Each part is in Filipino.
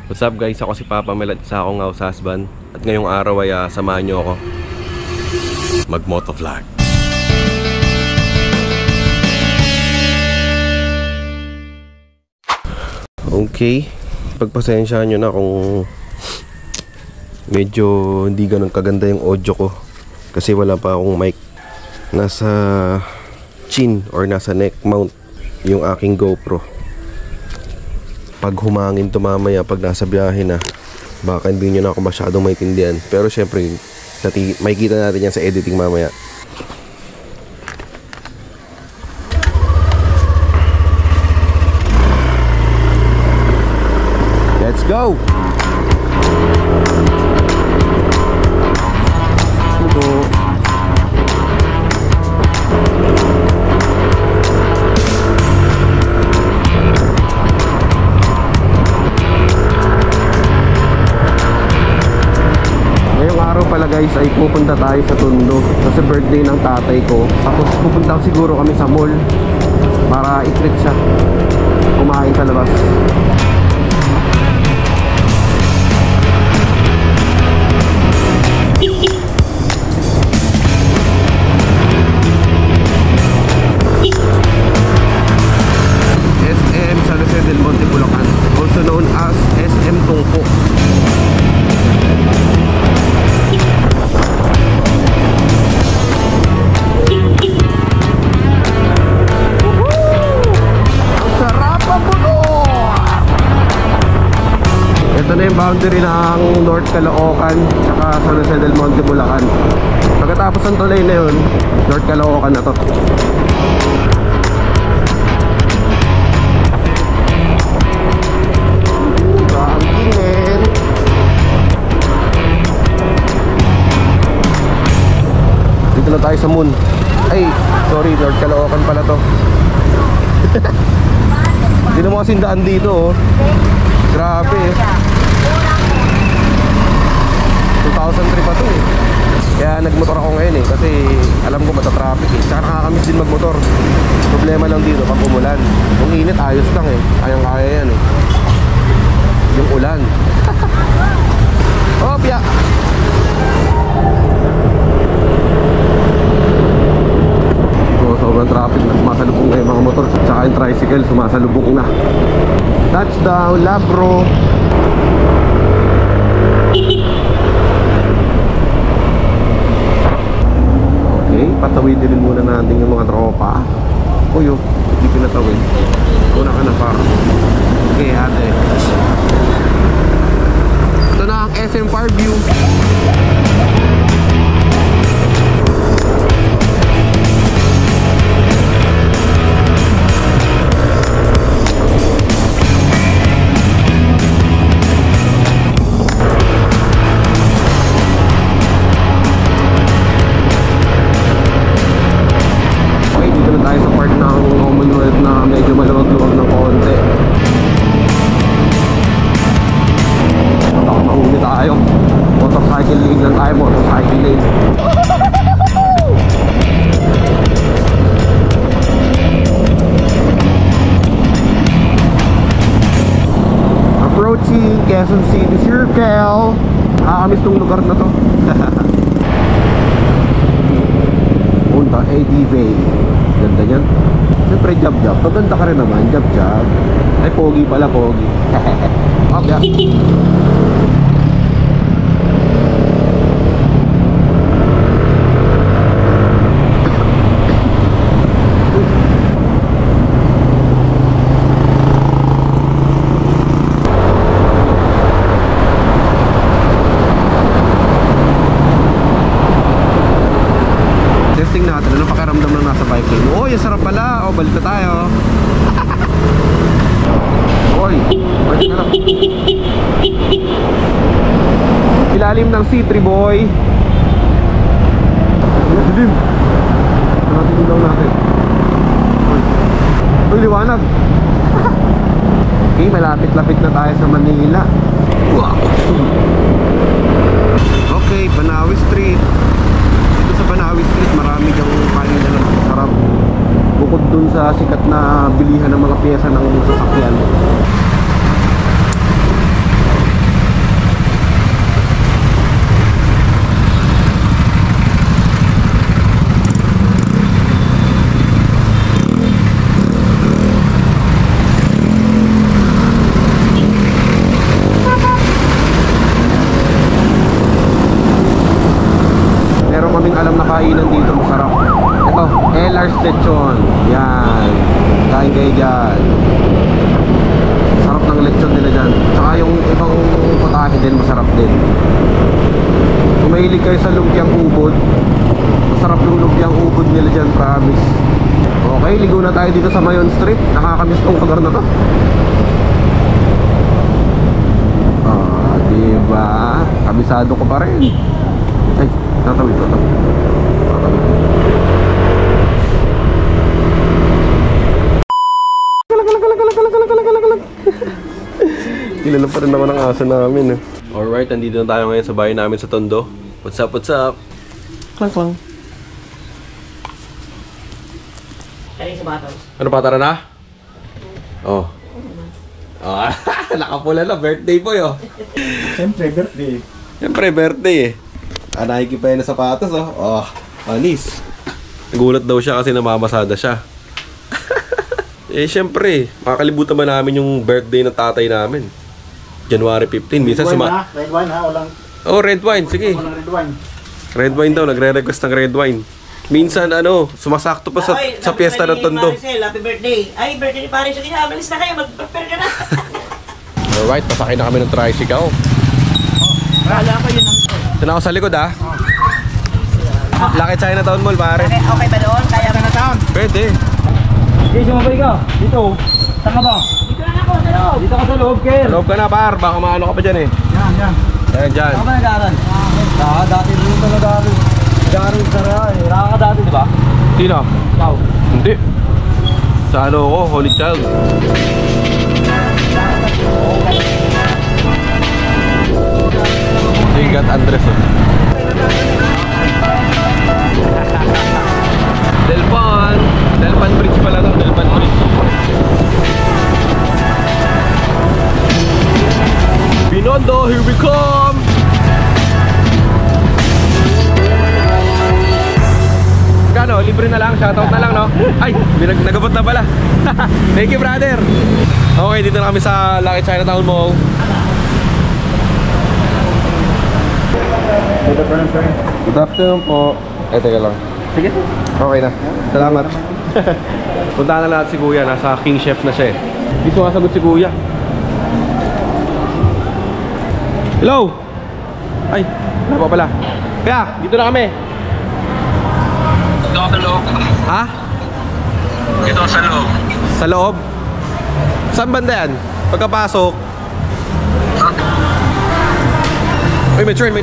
What's up guys, ako si Papa Mel at isa akong house husband. At ngayong araw ay samahan nyo ako mag-motovlog. Okay, pagpasensyahan nyo na kung medyo hindi ganun kaganda yung audio ko. Kasi wala pa akong mic. Nasa chin or nasa neck mount yung aking GoPro. Pag humangin to mamaya, pag nasa biyahe na, baka hindi nyo na ako masyadong maintindihan. Pero syempre, makikita natin yan sa editing mamaya. Let's go! Guys, ay pupunta tayo sa Tondo kasi birthday ng tatay ko. Tapos pupunta siguro kami sa mall para i-treat siya, kumain sa labas. SM San Jose del Monte, Bulacan, also known as SM Tungpo. Ito na yung boundary ng North Caloocan saka San Jose del Monte, Bulacan. Pagkatapos ng tulay na yun, North Caloocan na to. Bangkingin. Dito na tayo sa Moon. Ay, sorry, North Caloocan pala to. Hindi na mga sindaan dito, oh. Grabe eh. 2003 pa to eh. Kaya nagmotor ako ngayon eh, kasi alam ko matatraffic eh. Tsaka nakakamiss din magmotor. Problema lang dito pag umulan. Kung init, ayos lang eh. Kayang-kaya yan eh. Yung ulan. Oh, piya! So, sobrang traffic na. Sumasalubong na yung mga motor. Tsaka yung tricycle, sumasalubong na. Touchdown, Labro. Okay, patawidin din muna natin yung mga tropa. Uy, hindi pinatawid. Una ka na pa. Okay, ate. Ito na ang SM Fairview. Quezon City Circle. Nakakamiss tong lugar na to. Punta ADV. Ganda yan. Siyempre jab-jab. Paganda ka rin naman, jab-jab. Ay pogi pala, pogi. Okay. Natin ano pakiramdam ng nasa bike lane. Oh, yung sarap pala. Oh, balik na tayo. Oy, balik na lang. Ilalim ng C3 boy. Dilim. Natin ilaw natin. Uy, liwanag. Okay, malapit-lapit na tayo sa Manila. Wow. Okay, Banawi Street. Sa Banawi Street, marami kang kain na lang sarap. Bukod dun sa sikat na bilihan ng mga piyesa ng sasakyan. din, masarap din. Kung mahilig kayo sa lumpiang ubod, masarap yung lumpiang ubod nila dyan, promise. Okay, ligo na tayo dito sa Mayon Street. Nakakamiss tong lugar na to. Diba? Kabisado ko pa rin. Ay, tatawid. Kilala pa rin naman ang aso namin. Alright, nandito na tayo ngayon sa bahay namin sa Tondo. What's up, what's up? Klang. Ano pa, tara na? Oh. Nakapula na, birthday boy oh. Siyempre birthday eh. Nakikip pa yun na sapatos oh. Oh, anis. Nagulat daw siya kasi namamasada siya. Eh siyempre, makakalibutan ba namin yung birthday ng tatay namin? January 15, minsan red wine ha, walang... Oh, red wine, sige. Walang red wine. Red wine daw, nagre-request ng red wine. Minsan sumasakto pa sa piyesta ng Tondo. Maricel, happy birthday. Ay, birthday ni Paris. Sige na, malis na kayo, mag-prepare ka na. Alright, pasakay na kami ng tricycle. Wala ko yun ang... Ito na ako sa likod ha. Lucky Chinatown Mall pare. Okay ba doon? Kaya ba na town? Pwede. Okay, sumabay ka. Dito. Tama ba? Dito na ako sa loob. Dito ka sa loob, Kel. Loob ka na par, baka maano ka pa dyan eh. Yan. Ayan dyan. Saan ka ba nag-aaral? Dati rin ka nag-aaral. Nag-aaral ka na eh. Raka ka dati, di ba? Sino? Ikaw. Hindi. Sa ano ko, Holy Child. St. Andres oh. Delpan Bridge pala to, Delpan Bridge. Binondo, here we come! Kano, libre na lang, shoutout na lang no? Ay, nagabot na pala. Thank you brother. Okay, dito na kami sa Lucky Chinatown Mall. Good afternoon po. Teka lang. Sige. Okay na. Salamat. Punta na lahat si Kuya. Nasa King Chef na siya eh. Dito masagot si Kuya. Hello! Ay, wala pa pala. Kaya, dito na kami. Dito ako sa loob. Ha? Dito ako sa loob. Sa loob? Saan banda yan? Pagkapasok? Uy, may train.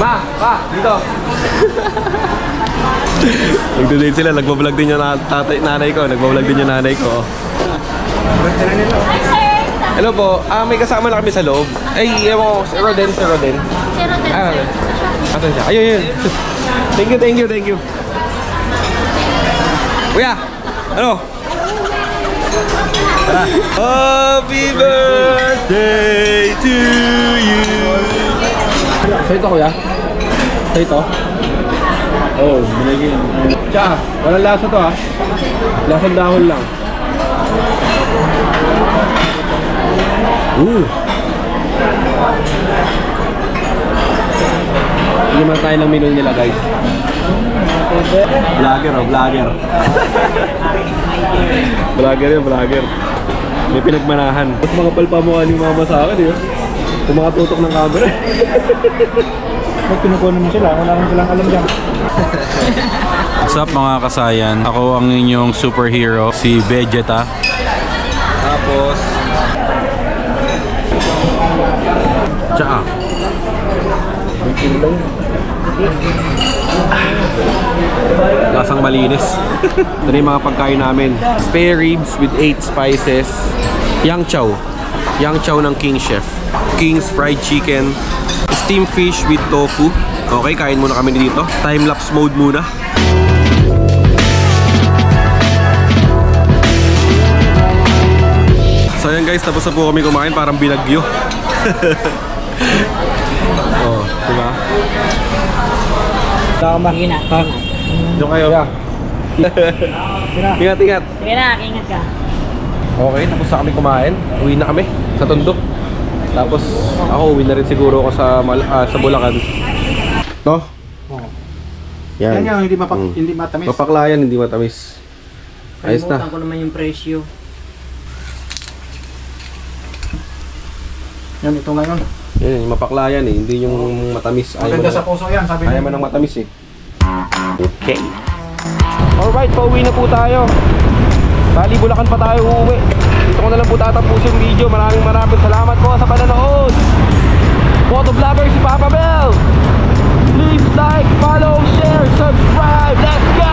Pa, dito. Nagdo-date sila, nagbablog din yung nanay ko. Nagbablog din yung nanay ko. Hello po, may kasama na kami sa loob. Ay, ewan ko, si Roden. Asan siya? Ayun. Thank you. Kuya, ano? Tara. Happy birthday to you. Sa ito kuya? Sa ito? Oh, binigyan. Tsaka, walang lasa to ha. Lasang dahon lang. Hindi man tayo ng menu nila guys. Vlogger. May pinagmanahan. Mas mga palpamukha ni mama sa akin eh. Kung mga tutok ng camera. Pag kinukuha naman sila, wala naman silang alam dyan. What's up mga kasayan? Ako ang inyong superhero, si Vegeta. Tapos Tsaka lasang malinis. Ito na yung mga pagkain namin. Spare ribs with 8 spices. Yang chow ng King Chef. King's fried chicken. Steamed fish with tofu. Okay, kain muna kami dito. Time-lapse mode muna. So ayan guys, tapos na po kami kumain, parang binagyo. Oh, diba? Diyan kayo. Ingat. Sige na, ingat ka. Okay, tapos na kami kumain. Uwi na kami sa Tondo. Tapos ako uwi na rin siguro ako sa Bulacan. No? Oo. Yan. Yan yung hindi matamis. Papaklayan, hindi matamis. Ayos na. Kalimutan ko naman yung presyo. Yan, ito ngayon. Yan, yung mapaklayan eh, hindi yung matamis. Maganda sa puso yan, sabi Ayaw niya. man ng matamis eh. Okay. Alright, pauwi na po tayo. Bali, Bulacan pa tayo uuwi. Dito ko na lang po tatapos yung video. Maraming salamat po sa panonood. Motovlogger si Papa Bell. Please like, follow, share, subscribe. Let's go!